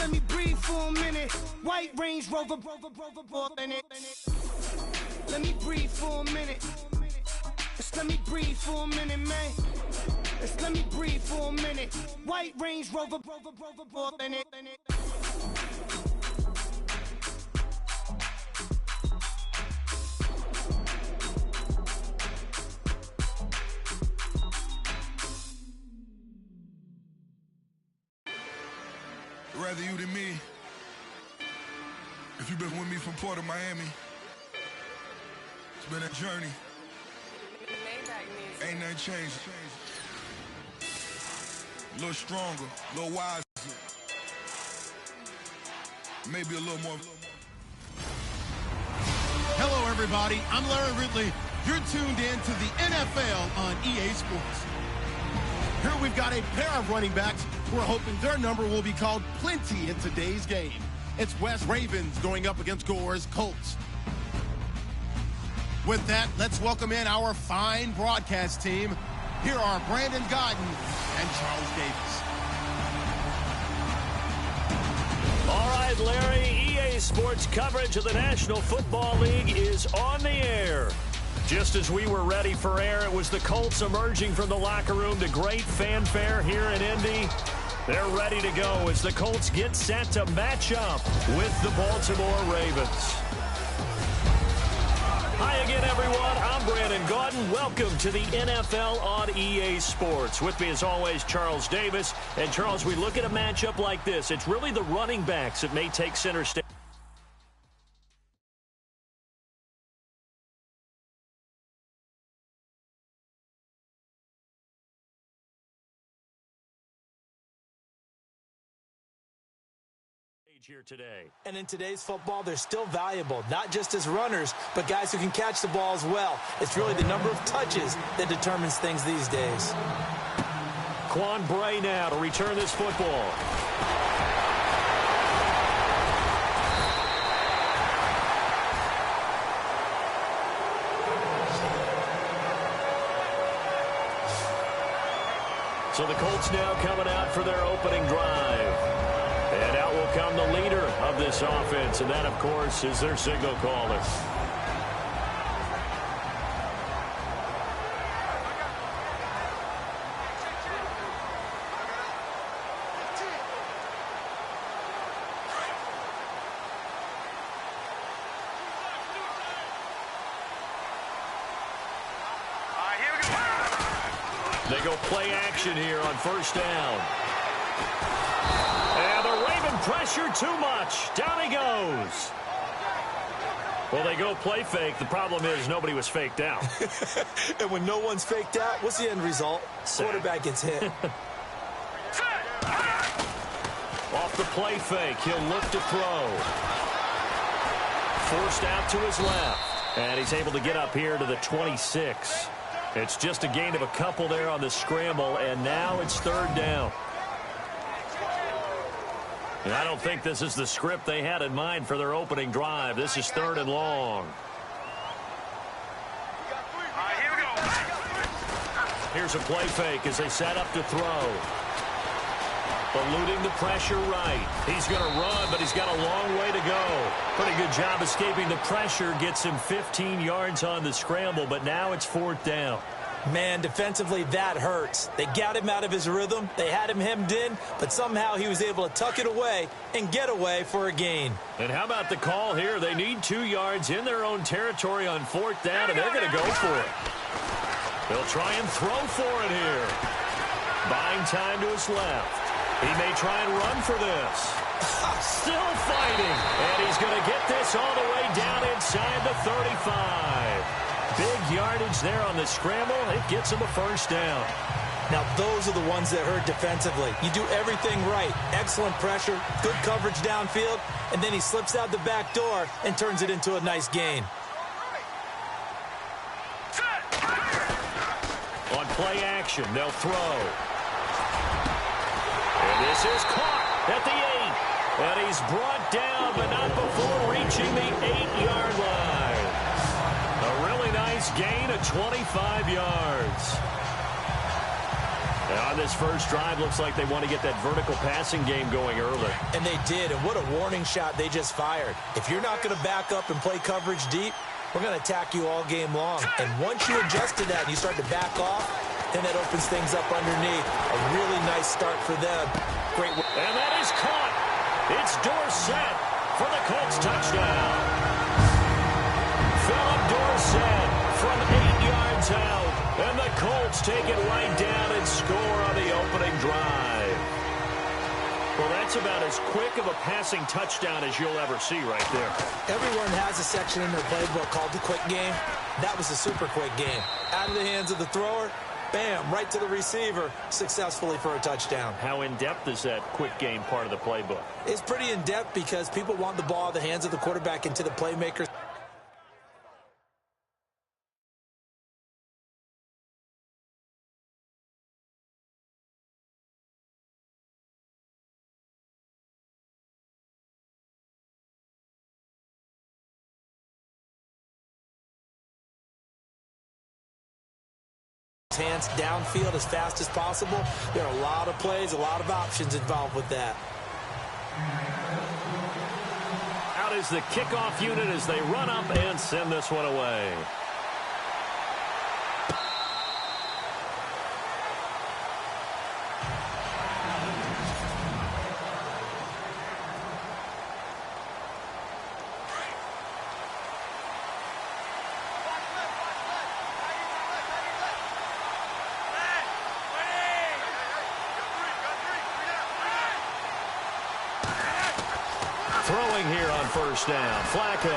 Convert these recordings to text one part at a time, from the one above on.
let me breathe for a minute. White Range Rover, in it. Let me breathe for a minute. Just let me breathe for a minute, man. Just let me breathe for a minute. White Range Rover, in it. Rather you than me. If you've been with me from Port of Miami, it's been a journey. Ain't nothing changed. A little stronger, a little wiser. Maybe a little more. Hello, everybody. I'm Larry Ridley. You're tuned in to the NFL on EA Sports. Here we've got a pair of running backs. We're hoping their number will be called plenty in today's game. It's West Ravens going up against Gore's Colts. With that, let's welcome in our fine broadcast team. Here are Brandon Godden and Charles Davis. All right, Larry, EA Sports coverage of the National Football League is on the air. Just as we were ready for air, it was the Colts emerging from the locker room to great fanfare here in Indy. They're ready to go as the Colts get set to match up with the Baltimore Ravens. Hi again, everyone. I'm Brandon Gaudin. Welcome to the NFL on EA Sports. With me, as always, Charles Davis. And, Charles, we look at a matchup like this. It's really the running backs that may take center stage. Here today. And in today's football, they're still valuable, not just as runners, but guys who can catch the ball as well. It's really the number of touches that determines things these days. Quan Bray now to return this football. So the Colts now coming out for their opening drive. And out will come the leader of this offense, and that, of course, is their signal caller. They go play action here on first down. Pressure too much. Down he goes. Well, they go play fake. The problem is nobody was faked out. And when no one's faked out, what's the end result? Quarterback gets hit. Off the play fake, he'll look to throw. Forced out to his left. And he's able to get up here to the 26. It's just a gain of a couple there on the scramble, and now it's third down. And I don't think this is the script they had in mind for their opening drive. This is third and long. Here's a play fake as they set up to throw. Eluding the pressure right. He's going to run, but he's got a long way to go. Pretty good job escaping the pressure. Gets him 15 yards on the scramble, but now it's fourth down. Man, defensively, that hurts. They got him out of his rhythm. They had him hemmed in, but somehow he was able to tuck it away and get away for a gain. And how about the call here? They need 2 yards in their own territory on fourth down, and they're going to go for it. They'll try and throw for it here. Buying time to his left. He may try and run for this. Still fighting. And he's going to get this all the way down inside the 35. Big yardage there on the scramble. It gets him a first down. Now, those are the ones that hurt defensively. You do everything right. Excellent pressure, good coverage downfield, and then he slips out the back door and turns it into a nice gain. On play action, they'll throw. And this is caught at the 8. And he's brought down, but not before reaching the 8-yard line. A really nice gain of 25 yards. On this first drive, looks like they want to get that vertical passing game going early. And they did, and what a warning shot they just fired. If you're not going to back up and play coverage deep, we're going to attack you all game long. And once you adjust to that and you start to back off, then that opens things up underneath. A really nice start for them. Great work. And that is caught. It's Dorsett for the Colts touchdown. Philip Dorsett from 8 yards out. And the Colts take it right down and score on the opening drive. Well, that's about as quick of a passing touchdown as you'll ever see right there. Everyone has a section in their playbook called the quick game. That was a super quick game. Out of the hands of the thrower, bam, right to the receiver, successfully for a touchdown. How in-depth is that quick game part of the playbook? It's pretty in-depth because people want the ball out of the hands of the quarterback into the playmakers. Hands downfield as fast as possible. There are a lot of plays, a lot of options involved with that. Out is the kickoff unit as they run up and send this one away. Throwing here on first down. Flacco.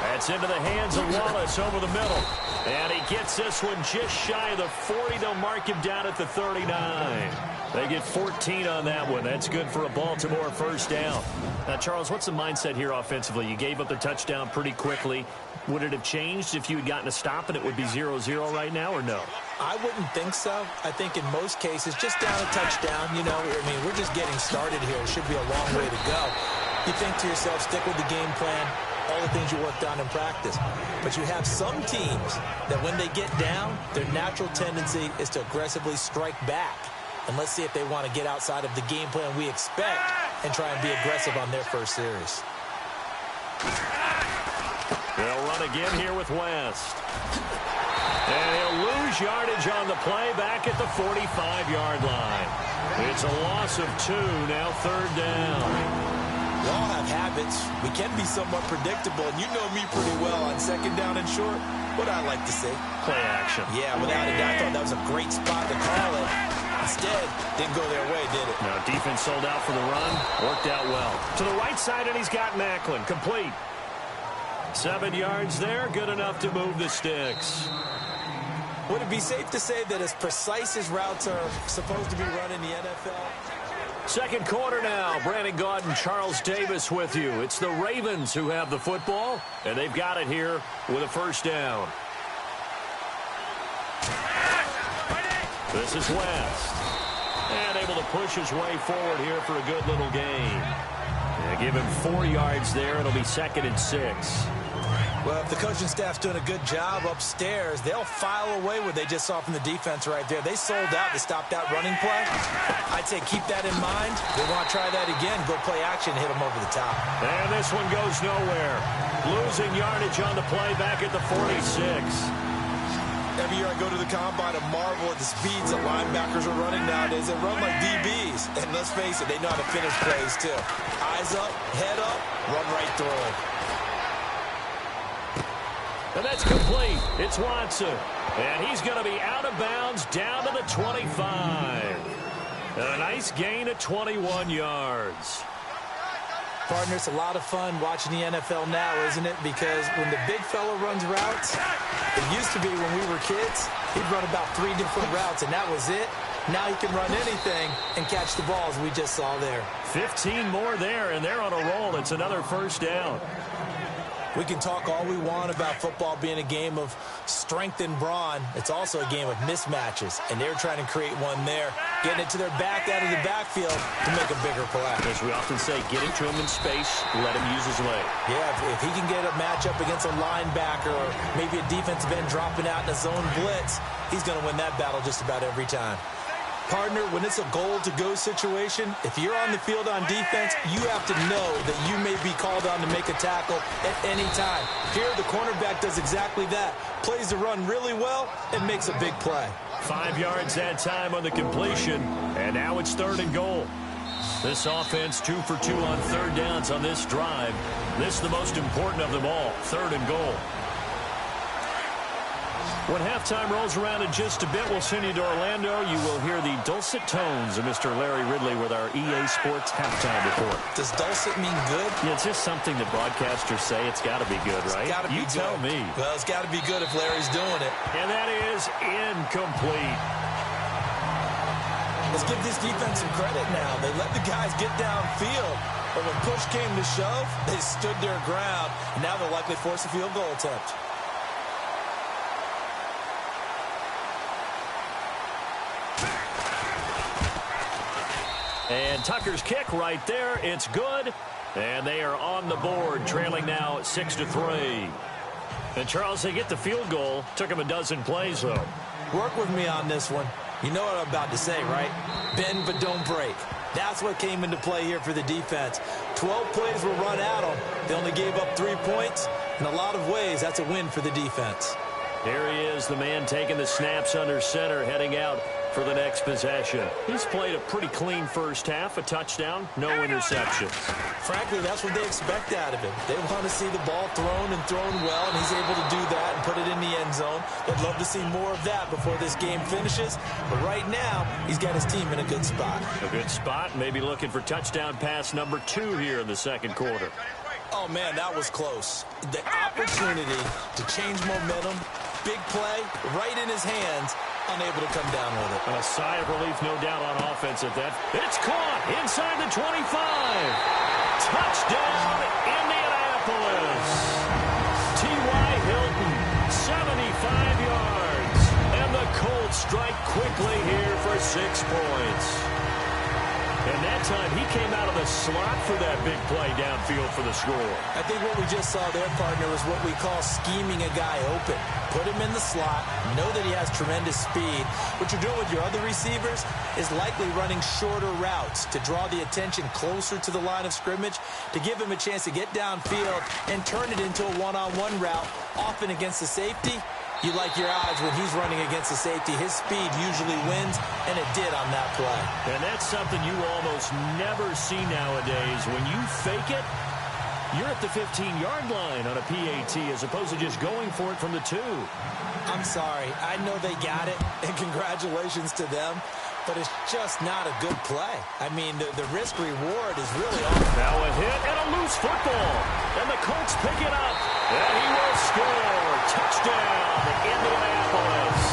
That's into the hands of Wallace over the middle. And he gets this one just shy of the 40. They'll mark him down at the 39. They get 14 on that one. That's good for a Baltimore first down. Now, Charles, what's the mindset here offensively? You gave up the touchdown pretty quickly. Would it have changed if you had gotten a stop and it would be 0-0 right now, or no? I wouldn't think so. I think in most cases, just down a touchdown, you know, I mean, we're just getting started here. It should be a long way to go. You think to yourself, stick with the game plan, all the things you worked on in practice. But you have some teams that when they get down, their natural tendency is to aggressively strike back. And let's see if they want to get outside of the game plan we expect and try and be aggressive on their first series. They'll run again here with West. And he'll lose yardage on the play back at the 45-yard line. It's a loss of 2, now third down. We all have habits. We can be somewhat predictable, and you know me pretty well on second down and short. What I like to say. Play action. Yeah, without a doubt, I thought that was a great spot to call it. Instead, didn't go their way, did it? Now, defense sold out for the run. Worked out well. To the right side, and he's got Macklin. Complete. 7 yards there. Good enough to move the sticks. Would it be safe to say that as precise as routes are supposed to be run in the NFL? Second quarter now. Brandon Gaud and Charles Davis with you. It's the Ravens who have the football, and they've got it here with a first down. This is West. And able to push his way forward here for a good little gain. They give him 4 yards there. It'll be 2nd and 6. Well, if the coaching staff's doing a good job upstairs, they'll file away what they just saw from the defense right there. They sold out to stop that running play. I'd say keep that in mind. They want to try that again. Go play action, hit them over the top. And this one goes nowhere. Losing yardage on the play back at the 46. Every year I go to the combine and marvel at the speeds that linebackers are running nowadays. They run like DBs. And let's face it, they know how to finish plays too. Eyes up, head up, run right through it. And that's complete. It's Watson. And he's going to be out of bounds down to the 25. And a nice gain of 21 yards. Partner, it's a lot of fun watching the NFL now, isn't it? Because when the big fella runs routes, it used to be when we were kids, he'd run about 3 different routes, and that was it. Now he can run anything and catch the balls we just saw there. 15 more there, and they're on a roll. It's another first down. We can talk all we want about football being a game of strength and brawn. It's also a game of mismatches, and they're trying to create one there, getting it to their back out of the backfield to make a bigger play. As we often say, get it to him in space, let him use his leg. Yeah, if he can get a matchup against a linebacker or maybe a defensive end dropping out in a zone blitz, he's going to win that battle just about every time. Partner, when it's a goal-to-go situation, if you're on the field on defense, you have to know that you may be called on to make a tackle at any time. Here, the cornerback does exactly that. Plays the run really well and makes a big play. 5 yards that time on the completion, and now it's 3rd and goal. This offense 2 for 2 on 3rd downs on this drive. This is the most important of them all, 3rd and goal. When halftime rolls around in just a bit, we'll send you to Orlando. You will hear the dulcet tones of Mr. Larry Ridley with our EA Sports halftime report. Does dulcet mean good? Yeah, it's just something that broadcasters say. It's got to be good, right? It's got to be good. You tell me. Well, it's got to be good if Larry's doing it. And that is incomplete. Let's give this defense some credit now. They let the guys get downfield. But when push came to shove, they stood their ground. And now they'll likely force a field goal attempt. And Tucker's kick right there. It's good. And they are on the board, trailing now 6-3. And, Charles, they get the field goal. Took them a dozen plays, though. Work with me on this one. You know what I'm about to say, right? Bend but don't break. That's what came into play here for the defense. 12 plays were run at them. They only gave up 3 points. In a lot of ways, that's a win for the defense. Here he is, the man taking the snaps under center, heading out for the next possession. He's played a pretty clean first half, a touchdown, no interceptions. Frankly, that's what they expect out of him. They want to see the ball thrown and thrown well, and he's able to do that and put it in the end zone. They'd love to see more of that before this game finishes. But right now, he's got his team in a good spot. A good spot, maybe looking for touchdown pass number 2 here in the second quarter. Oh, man, that was close. The opportunity to change momentum, big play, right in his hands, unable to come down with it. A sigh of relief, no doubt, on offense at that. It's caught inside the 25. Touchdown, Indianapolis. T.Y. Hilton, 75 yards. And the Colts strike quickly here for 6 points. And that time, he came out of the slot for that big play downfield for the score. I think what we just saw there, partner, is what we call scheming a guy open. Put him in the slot, know that he has tremendous speed. What you're doing with your other receivers is likely running shorter routes to draw the attention closer to the line of scrimmage, to give him a chance to get downfield and turn it into a one-on-one route, often against the safety. You like your odds when he's running against the safety. His speed usually wins, and it did on that play. And that's something you almost never see nowadays. When you fake it, you're at the 15-yard line on a PAT as opposed to just going for it from the 2. I'm sorry. I know they got it, and congratulations to them, but it's just not a good play. I mean, the risk-reward is really on. Now a hit and a loose football. And the Colts pick it up. And he will score. Touchdown, Indianapolis.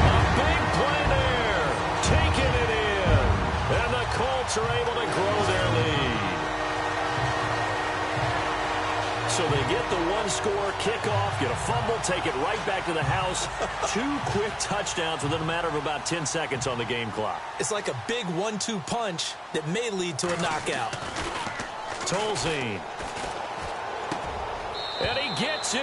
A big play there. Taking it in. And the Colts are able to grow their lead. So they get the one-score kickoff, get a fumble, take it right back to the house. 2 quick touchdowns within a matter of about 10 seconds on the game clock. It's like a big 1-2 punch that may lead to a knockout. Tolzien. And he gets in.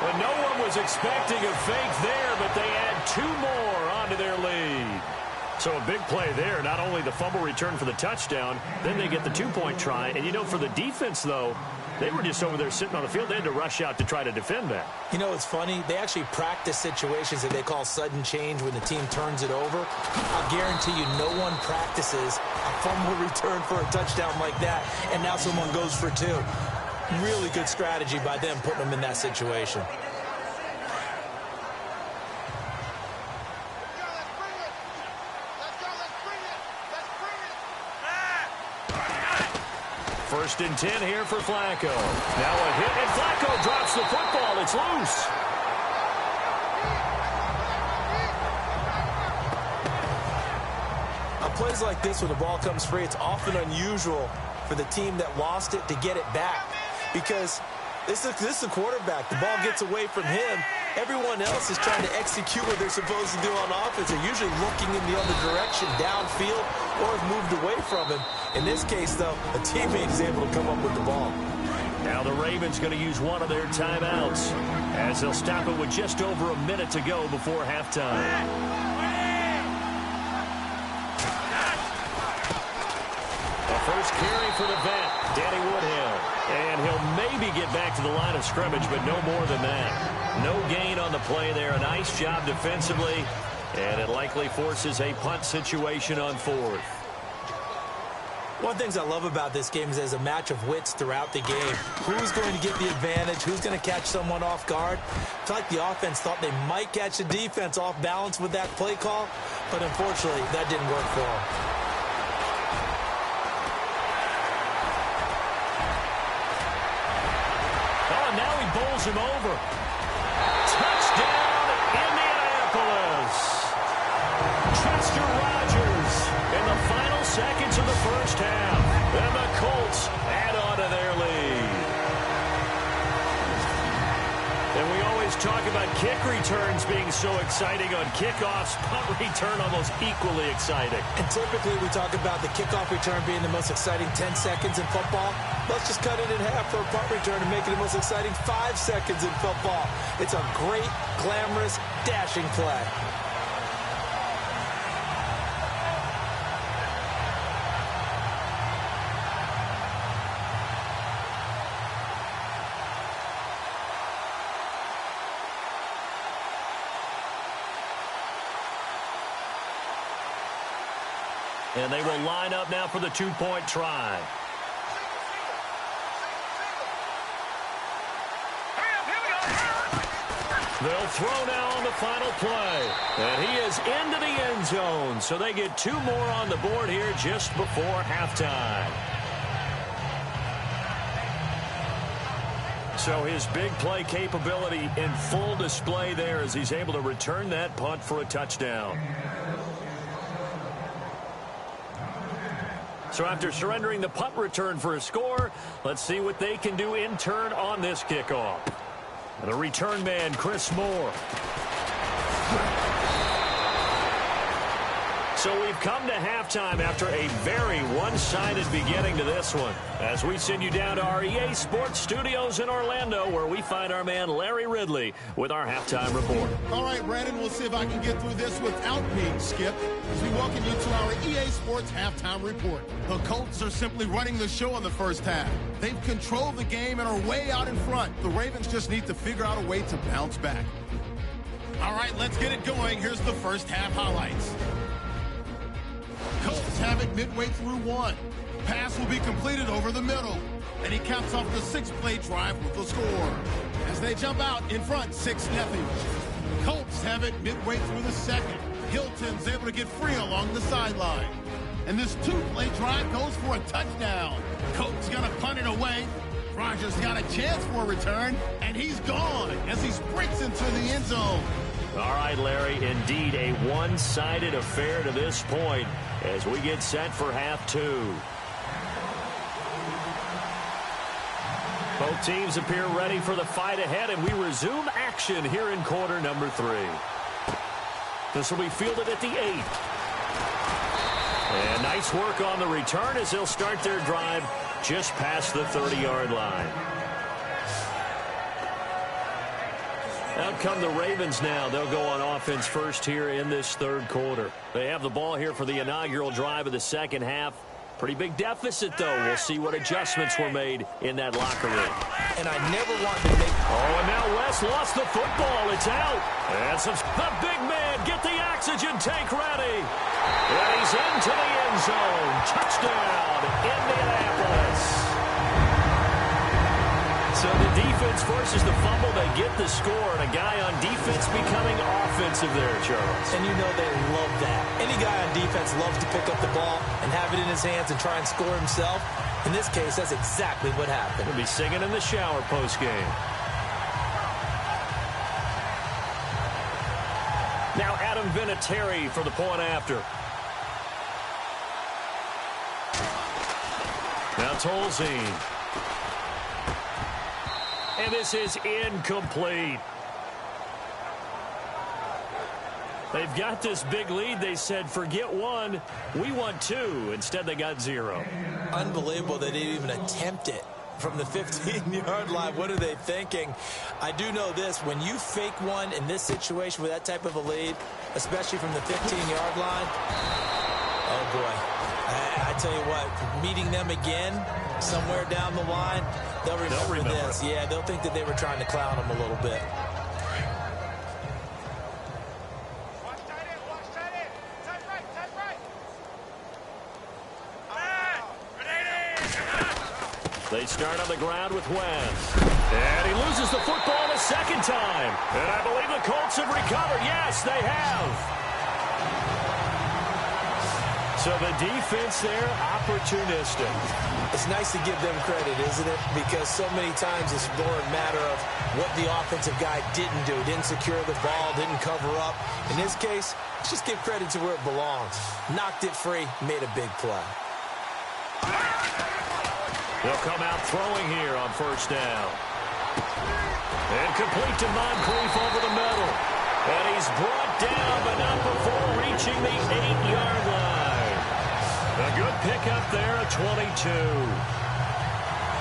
And no one was expecting a fake there, but they add 2 more onto their lead. So a big play there. Not only the fumble return for the touchdown, then they get the 2-point try. And, you know, for the defense, though, they were just over there sitting on the field. They had to rush out to try to defend that. You know, it's funny. They actually practice situations that they call sudden change when the team turns it over. I'll guarantee you no one practices a fumble return for a touchdown like that, and now someone goes for 2. Really good strategy by them putting them in that situation. First and 10 here for Flacco. Now a hit, and Flacco drops the football. It's loose. On plays like this, when the ball comes free, it's often unusual for the team that lost it to get it back. Because this is the quarterback. The ball gets away from him. Everyone else is trying to execute what they're supposed to do on offense. They're usually looking in the other direction, downfield, or have moved away from him. In this case, though, a teammate is able to come up with the ball. Now the Ravens going to use one of their timeouts as they'll stop it with just over a minute to go before halftime. Interfering for the vet, Danny Woodhill. And he'll maybe get back to the line of scrimmage, but no more than that. No gain on the play there. A nice job defensively, and it likely forces a punt situation on fourth. One of the things I love about this game is there's a match of wits throughout the game. Who's going to get the advantage? Who's going to catch someone off guard? I feel like the offense thought they might catch the defense off balance with that play call, but unfortunately, that didn't work for them. Oh, and now he bowls him over. Touchdown, Indianapolis. Chester Rogers in the final seconds of the first half. And the Colts add on to their lead. And we always talk about kick returns being so exciting on kickoffs. Punt return almost equally exciting. And typically we talk about the kickoff return being the most exciting 10 seconds in football. Let's just cut it in half for a punt return and make it the most exciting 5 seconds in football. It's a great, glamorous, dashing play. And they will line up now for the two-point try. They'll throw now on the final play. And he is into the end zone. So they get 2 more on the board here just before halftime. So his big play capability in full display there as he's able to return that punt for a touchdown. So after surrendering the punt return for a score, let's see what they can do in turn on this kickoff. And the return man, Chris Moore. So we've come to halftime after a very one-sided beginning to this one. As we send you down to our EA Sports Studios in Orlando, where we find our man Larry Ridley with our halftime report. All right, Brandon, we'll see if I can get through this without being skipped as we welcome you to our EA Sports halftime report. The Colts are simply running the show in the first half. They've controlled the game and are way out in front. The Ravens just need to figure out a way to bounce back. All right, let's get it going. Here's the first half highlights. Colts have it midway through one. Pass will be completed over the middle. And he caps off the 6-play drive with the score. As they jump out in front, 6-0. Colts have it midway through the second. Hilton's able to get free along the sideline. And this 2-play drive goes for a touchdown. Colts gonna punt it away. Rogers got a chance for a return, and he's gone as he sprints into the end zone. All right, Larry, indeed a one-sided affair to this point as we get set for half 2. Both teams appear ready for the fight ahead, and we resume action here in quarter number 3. This will be fielded at the 8. And nice work on the return as they'll start their drive just past the 30-yard line. Out come the Ravens now. They'll go on offense first here in this third quarter. They have the ball here for the inaugural drive of the second half. Pretty big deficit, though. We'll see what adjustments were made in that locker room. And I never want to make... Oh, and now West lost the football. It's out. And the big man, get the oxygen tank ready. And he's into the end zone. Touchdown, Indianapolis. So the defense forces the fumble. They get the score, and a guy on defense becoming offensive there, Charles. And you know they love that. Any guy on defense loves to pick up the ball and have it in his hands and try and score himself. In this case, that's exactly what happened. He'll be singing in the shower post-game. Now Adam Vinatieri for the point after. Now Tolzien. And this is incomplete. They've got this big lead. They said, forget 1, we want 2. Instead, they got 0. Unbelievable they didn't even attempt it from the 15-yard line. What are they thinking? I do know this. When you fake one in this situation with that type of a lead, especially from the 15-yard line, oh, boy. I tell you what, meeting them again somewhere down the line, they'll remember this. Yeah, they'll think that they were trying to clown them a little bit. They start on the ground with Wentz. And he loses the football a second time. And I believe the Colts have recovered. Yes, they have. So the defense there, opportunistic. It's nice to give them credit, isn't it? Because so many times it's more a matter of what the offensive guy didn't do. Didn't secure the ball, didn't cover up. In this case, let's just give credit to where it belongs. Knocked it free, made a big play. They'll come out throwing here on first down. And complete to Moncrief over the middle. And he's brought down, but not before reaching the 8-yard line. A good pickup there at 22.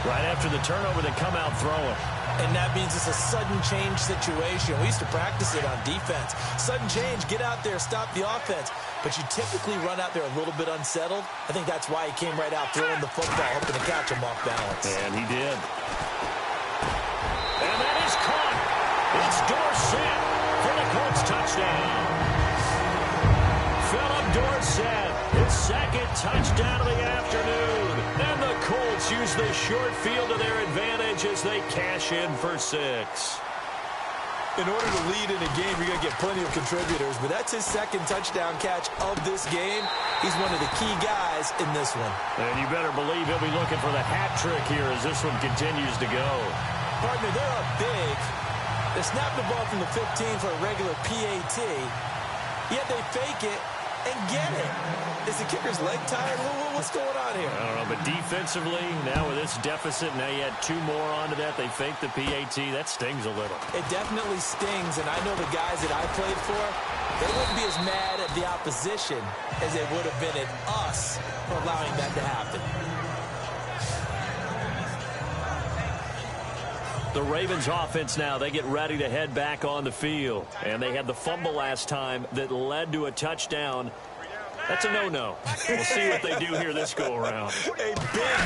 Right after the turnover, they come out throwing. And that means it's a sudden change situation. We used to practice it on defense. Sudden change, get out there, stop the offense. But you typically run out there a little bit unsettled. I think that's why he came right out throwing the football, hoping to catch him off balance. And he did. And that is caught. It's Dorsett for the Colts touchdown. Philip Dorsett, his second touchdown of the afternoon. And the Colts use the short field to their advantage as they cash in for 6. In order to lead in a game, you're going to get plenty of contributors, but that's his second touchdown catch of this game. He's one of the key guys in this one. And you better believe he'll be looking for the hat trick here as this one continues to go. Partner, they're up big. They snap the ball from the 15 for a regular PAT, yet they fake it and get it. Is the kicker's leg tired? What's going on here? I don't know, but defensively, now with this deficit, now you add 2 more onto that. They fake the PAT. That stings a little. It definitely stings, and I know the guys that I played for, they wouldn't be as mad at the opposition as they would have been at us for allowing that to happen. The Ravens offense now, they get ready to head back on the field. And they had the fumble last time that led to a touchdown. That's a no-no. We'll see what they do here this go-around. A big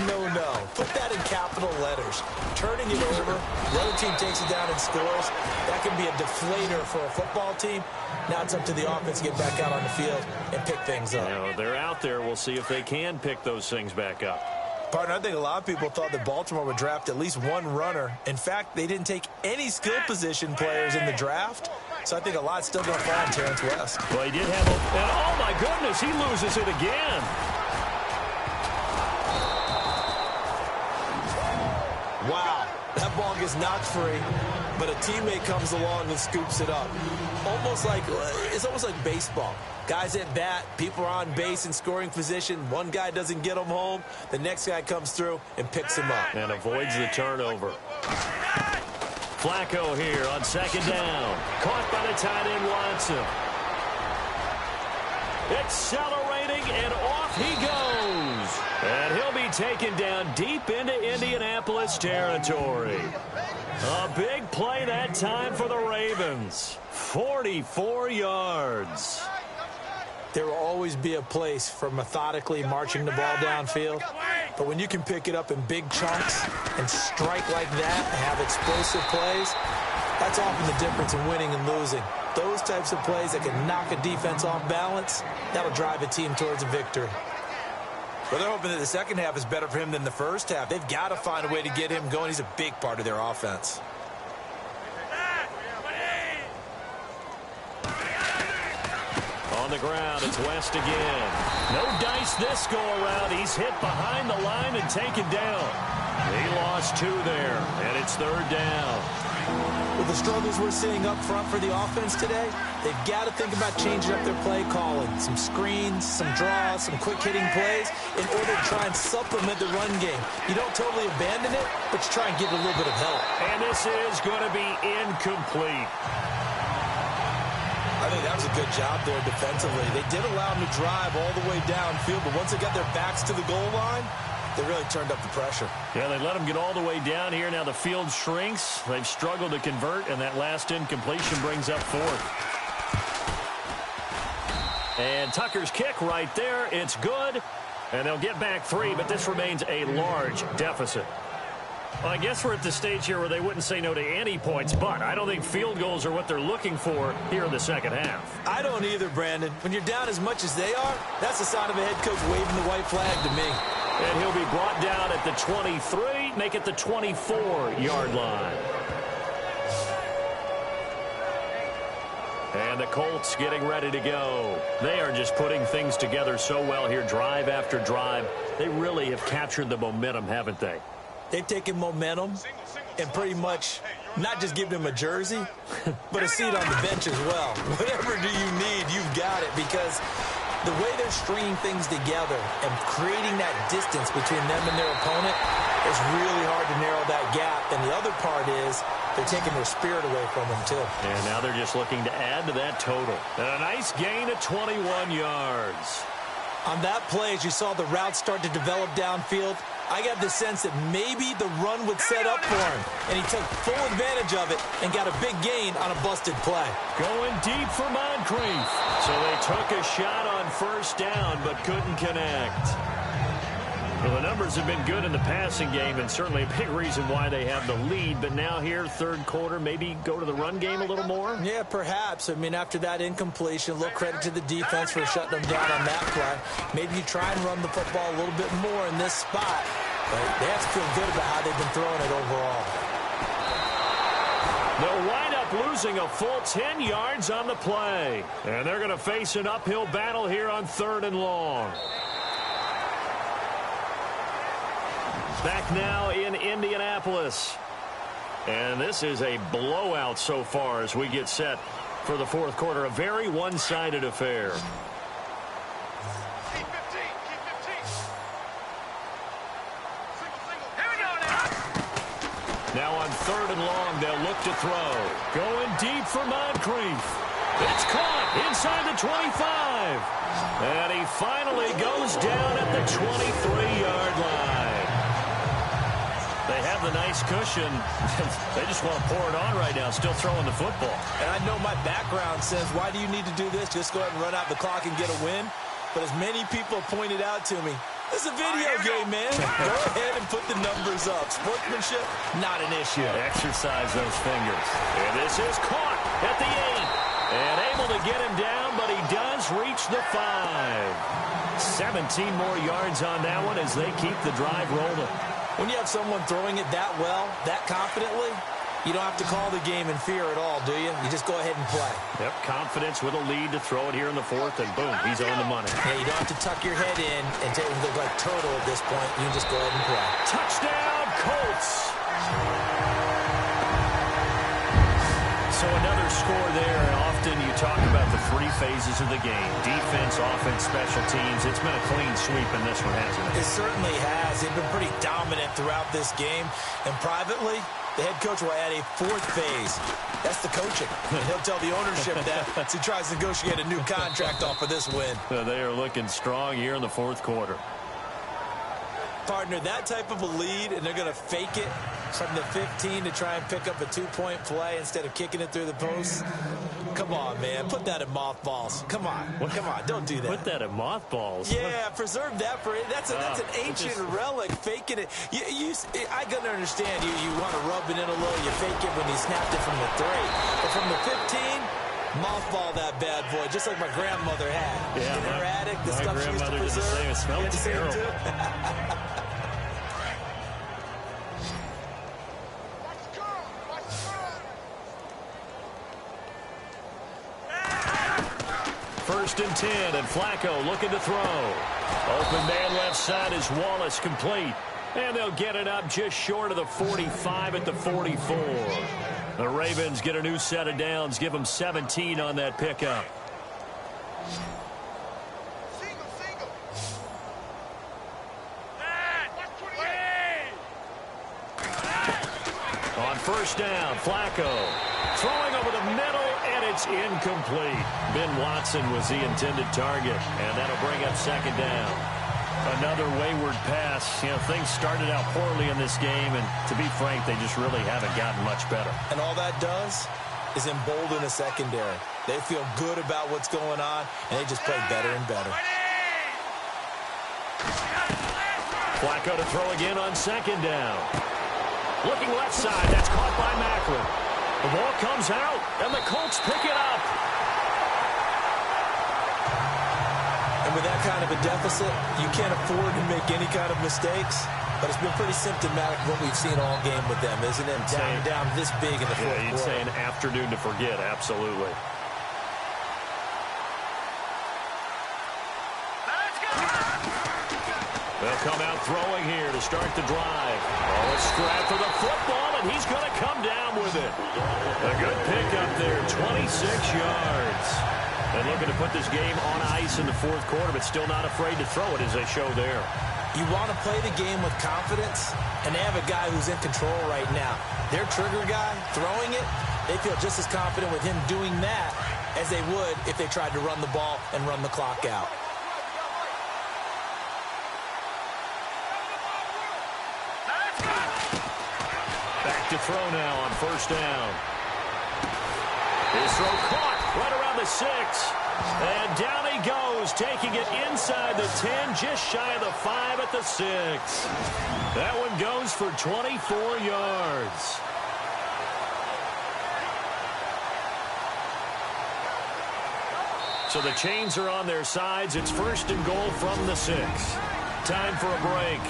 no-no. Put that in capital letters. Turning it over, the other team takes it down and scores. That can be a deflator for a football team. Now it's up to the offense to get back out on the field and pick things up. You know, they're out there. We'll see if they can pick those things back up. Partner, I think a lot of people thought that Baltimore would draft at least one runner. In fact, they didn't take any skill position players in the draft. So I think a lot's still going to fall on Terrence West. Well, he did have a... And oh, my goodness, he loses it again. Wow, that ball gets knocked free, but a teammate comes along and scoops it up. It's almost like baseball. Guys at bat, people are on base in scoring position. One guy doesn't get him home. The next guy comes through and picks him up. And avoids the turnover. Flacco here on second down. Caught by the tight end Watson. Accelerating, and off he goes. And he'll be taken down deep into Indianapolis territory. A big play that time for the Ravens. 44 yards. There will always be a place for methodically marching the ball downfield. But when you can pick it up in big chunks and strike like that and have explosive plays, that's often the difference in winning and losing. Those types of plays that can knock a defense off balance, that'll drive a team towards a victory. Well, they're hoping that the second half is better for him than the first half. They've got to find a way to get him going. He's a big part of their offense. On the ground, it's West again. No dice this go-around. He's hit behind the line and taken down. He lost 2 there, and it's third down. With the struggles we're seeing up front for the offense today, they've got to think about changing up their play calling. Some screens, some draws, some quick-hitting plays in order to try and supplement the run game. You don't totally abandon it, but you try and get a little bit of help. And this is going to be incomplete. I think that was a good job there defensively. They did allow them to drive all the way downfield, but once they got their backs to the goal line, they really turned up the pressure. Yeah, they let them get all the way down here. Now the field shrinks. They've struggled to convert, and that last incompletion brings up 4th. And Tucker's kick right there. It's good. And they'll get back 3, but this remains a large deficit. Well, I guess we're at the stage here where they wouldn't say no to any points, but I don't think field goals are what they're looking for here in the second half. I don't either, Brandon. When you're down as much as they are, that's the sign of a head coach waving the white flag to me. And he'll be brought down at the 23, make it the 24-yard line. And the Colts getting ready to go. They are just putting things together so well here, drive after drive. They really have captured the momentum, haven't they? They've taken momentum and pretty much not just given him a jersey, but a seat on the bench as well. Whatever do you need, you've got it, because the way they're stringing things together and creating that distance between them and their opponent, it's really hard to narrow that gap. And the other part is they're taking their spirit away from them, too. And now they're just looking to add to that total. And a nice gain of 21 yards. On that play, as you saw the route start to develop downfield, I got the sense that maybe the run would set up for him. And he took full advantage of it and got a big gain on a busted play. Going deep for Moncrief. So they took a shot on first down but couldn't connect. Well, the numbers have been good in the passing game and certainly a big reason why they have the lead. But now here, third quarter, maybe go to the run game a little more? Yeah, perhaps. I mean, after that incompletion, a little credit to the defense for shutting them down on that play. Maybe you try and run the football a little bit more in this spot. But they have to feel good about how they've been throwing it overall. They'll wind up losing a full 10 yards on the play. And they're going to face an uphill battle here on 3rd and long. Back now in Indianapolis. And this is a blowout so far as we get set for the fourth quarter. A very one-sided affair. Keep 15. Now on 3rd and long, they'll look to throw. Going deep for Moncrief. It's caught inside the 25. And he finally goes down at the 23-yard line. They have the nice cushion. They just want to pour it on right now, still throwing the football. And I know my background says, why do you need to do this? Just go ahead and run out the clock and get a win. But as many people have pointed out to me, this is a video game, man. Go ahead and put the numbers up. Sportsmanship, not an issue. Exercise those fingers. And this is caught at the 8. And able to get him down, but he does reach the 5. 17 more yards on that one as they keep the drive rolling. When you have someone throwing it that well, that confidently, you don't have to call the game in fear at all, do you? You just go ahead and play. Yep, confidence with a lead to throw it here in the 4th, and boom, he's on the money. Yeah, you don't have to tuck your head in and look like turtle at this point. You can just go ahead and play. Touchdown, Colts! So another score there, and often you talk about the 3 phases of the game. Defense, offense, special teams. It's been a clean sweep in this one, hasn't it? It certainly has. They've been pretty dominant throughout this game. And privately, the head coach will add a 4th phase. That's the coaching. And he'll tell the ownership that as he tries to negotiate a new contract off of this win. So they are looking strong here in the 4th quarter. Partner, that type of a lead, and they're going to fake it from the 15 to try and pick up a 2-point play instead of kicking it through the post. Come on, man. Put that in mothballs. Come on. Come on. Don't do that. Put that in mothballs? Yeah, preserve that for it. That's an ancient relic, faking it. I can understand you want to rub it in a little. You fake it when you snapped it from the 3. But from the 15, mothball that bad boy, just like my grandmother had. Yeah, in her attic, the stuff she used to preserve. The same. It smelled terrible. First and 10, and Flacco looking to throw. Open man left side is Wallace, complete. And they'll get it up just short of the 45 at the 44. The Ravens get a new set of downs, give them 17 on that pickup. On first down, Flacco throwing over the middle, and it's incomplete. Ben Watson was the intended target, and that'll bring up second down. Another wayward pass. You know, things started out poorly in this game, and to be frank, they just really haven't gotten much better. And all that does is embolden the secondary. They feel good about what's going on, and they just play better and better. Flacco to throw again on second down. Looking left side. That's caught by Macklin. The ball comes out, and the Colts pick it up. And with that kind of a deficit, you can't afford to make any kind of mistakes. But it's been pretty symptomatic of what we've seen all game with them, isn't it? Down this big in the fourth quarter. You'd say an afternoon to forget, absolutely. They'll come out throwing here to start the drive. Oh, a scrap for the football, and he's going to come down with it. A good pickup there, 26 yards. And looking to put this game on ice in the fourth quarter, but still not afraid to throw it as they show there. You want to play the game with confidence, and they have a guy who's in control right now. Their trigger guy, throwing it, they feel just as confident with him doing that as they would if they tried to run the ball and run the clock out. Back to throw now on first down. His throw caught right around the 6. And down he goes, taking it inside the 10, just shy of the 5 at the 6. That one goes for 24 yards. So the chains are on their sides. It's first and goal from the 6. Time for a break.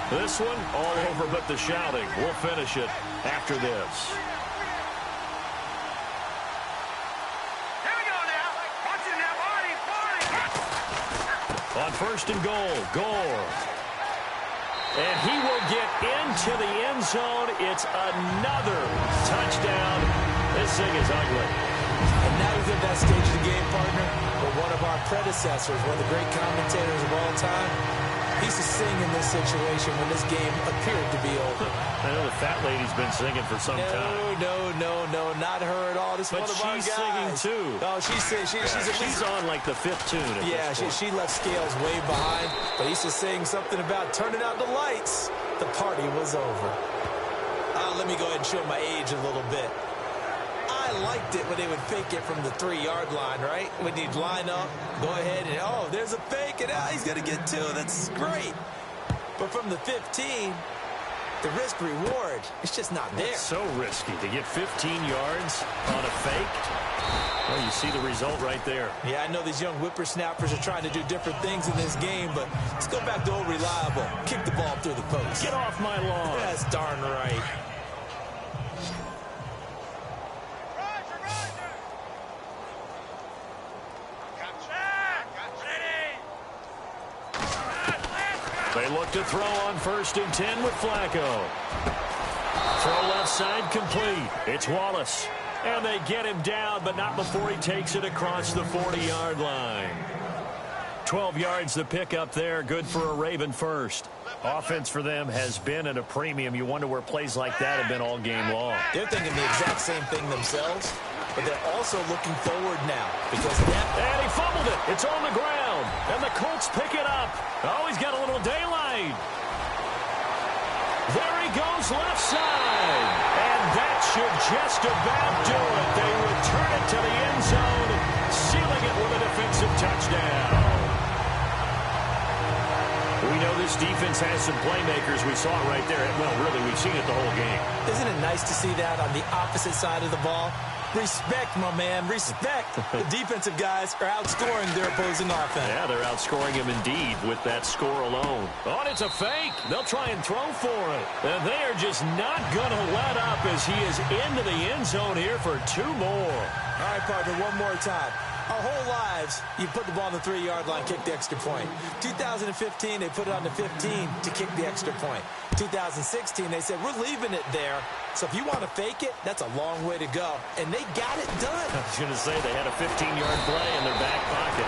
This one, all over but the shouting. We'll finish it after this. On first and goal, Gore. And he will get into the end zone. It's another touchdown. This thing is ugly. And now he's at that stage of the game, partner, where one of our predecessors, one of the great commentators of all time, he used to sing in this situation when this game appeared to be over. I know the fat lady's been singing for some time. No, not her at all. This is one of our guys. But she's singing too. Oh, she's on like the 5th tune. Yeah, she left Scales way behind. But he used to sing something about turning out the lights. The party was over. Let me go ahead and show my age a little bit. I liked it when they would fake it from the 3-yard line, right? When you'd line up, go ahead and, oh, there's a fake, and he's going to get 2. That's great. But from the 15, the risk-reward, it's just not there. It's so risky to get 15 yards on a fake. Well, you see the result right there. Yeah, I know these young whippersnappers are trying to do different things in this game, but let's go back to old reliable. Kick the ball through the post. Get off my lawn. That's darn right. They look to throw on first and 10 with Flacco. Throw left side complete. It's Wallace. And they get him down, but not before he takes it across the 40-yard line. 12 yards the pick up there. Good for a Raven first. Offense for them has been at a premium. You wonder where plays like that have been all game long. They're thinking the exact same thing themselves, but they're also looking forward now because and he fumbled it. It's on the ground. And the Colts pick it up. Oh, he's got a little daylight. There he goes left side. And that should just about do it. They return it to the end zone, sealing it with a defensive touchdown. We know this defense has some playmakers. We saw it right there. Well, really, we've seen it the whole game. Isn't it nice to see that on the opposite side of the ball? Respect, my man, respect. The defensive guys are outscoring their opposing offense. Yeah, they're outscoring him indeed with that score alone. Oh, and it's a fake. They'll try and throw for it. And they are just not going to let up as he is into the end zone here for 2 more. All right, partner, one more time. Our whole lives, you put the ball on the 3-yard line, kick the extra point. 2015, they put it on the 15 to kick the extra point. 2016, they said, we're leaving it there. So if you want to fake it, that's a long way to go. And they got it done. I was going to say they had a 15-yard play in their back pocket.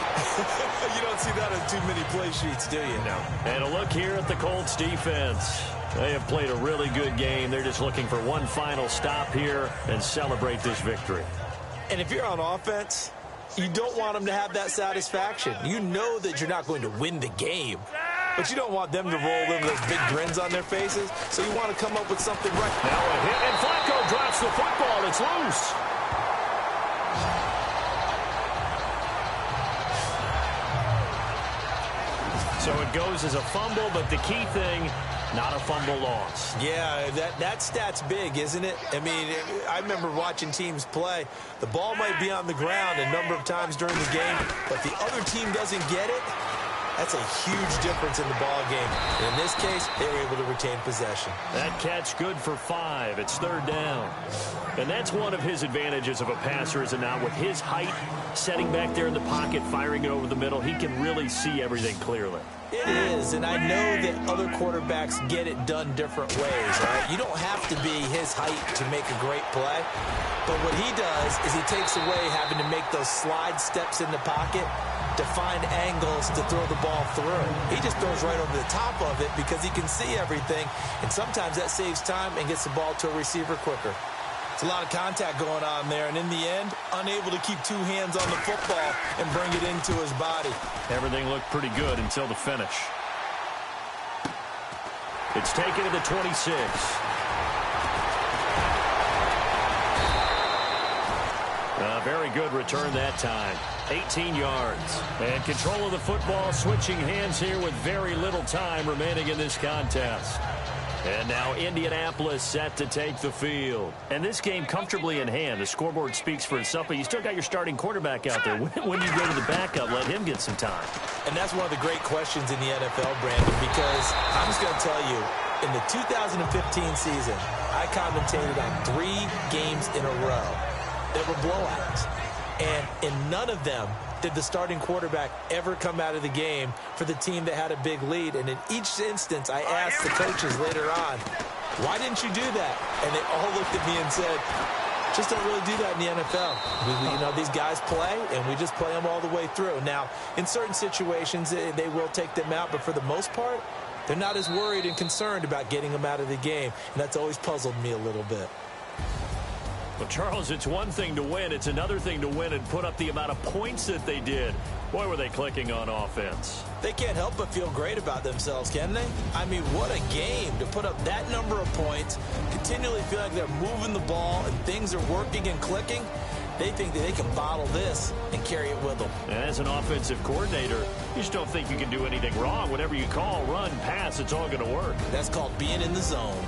You don't see that on too many play sheets, do you? No. And a look here at the Colts defense. They have played a really good game. They're just looking for one final stop here and celebrate this victory. And if you're on offense, you don't want them to have that satisfaction. You know that you're not going to win the game, but you don't want them to roll in those big grins on their faces, so you want to come up with something right. Now a hit, and Flacco drops the football. It's loose. So it goes as a fumble, but the key thing, not a fumble loss. Yeah, that stat's big, isn't it? I mean, I remember watching teams play. The ball might be on the ground a number of times during the game, but the other team doesn't get it. That's a huge difference in the ball game. And in this case, they were able to retain possession. That catch good for 5. It's 3rd down. And that's one of his advantages of a passer, is it not? With his height, setting back there in the pocket, firing it over the middle, he can really see everything clearly. It is, and I know that other quarterbacks get it done different ways, right? You don't have to be his height to make a great play. But what he does is he takes away having to make those slide steps in the pocket to find angles to throw the ball through. He just throws right over the top of it because he can see everything, and sometimes that saves time and gets the ball to a receiver quicker. It's a lot of contact going on there, and in the end, unable to keep 2 hands on the football and bring it into his body. Everything looked pretty good until the finish. It's taken to the 26. Very good return that time. 18 yards. And control of the football, switching hands here with very little time remaining in this contest. And now Indianapolis set to take the field. And this game comfortably in hand. The scoreboard speaks for itself, but you still got your starting quarterback out there. When you go to the backup, let him get some time. And that's one of the great questions in the NFL, Brandon, because I'm just going to tell you, in the 2015 season, I commentated on 3 games in a row that were blowouts. And in none of them did the starting quarterback ever come out of the game for the team that had a big lead. And in each instance, I asked the coaches later on, why didn't you do that? And they all looked at me and said, just don't really do that in the NFL. You know, these guys play, and we just play them all the way through. Now, in certain situations, they will take them out, but for the most part, they're not as worried and concerned about getting them out of the game. And that's always puzzled me a little bit. Well, Charles, it's one thing to win. It's another thing to win and put up the amount of points that they did. Boy, were they clicking on offense. They can't help but feel great about themselves, can they? I mean, what a game to put up that number of points, continually feel like they're moving the ball and things are working and clicking. They think that they can bottle this and carry it with them. And as an offensive coordinator, you just don't think you can do anything wrong. Whatever you call, run, pass, it's all going to work. That's called being in the zone.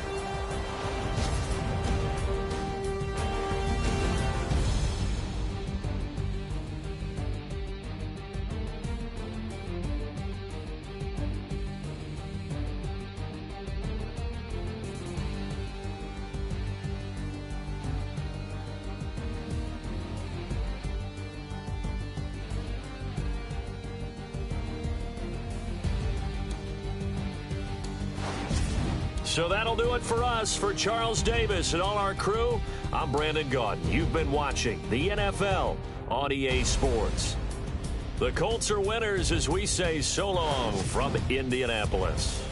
So that'll do it for us. For Charles Davis and all our crew, I'm Brandon Gaudin. You've been watching the NFL on EA Sports. The Colts are winners as we say so long from Indianapolis.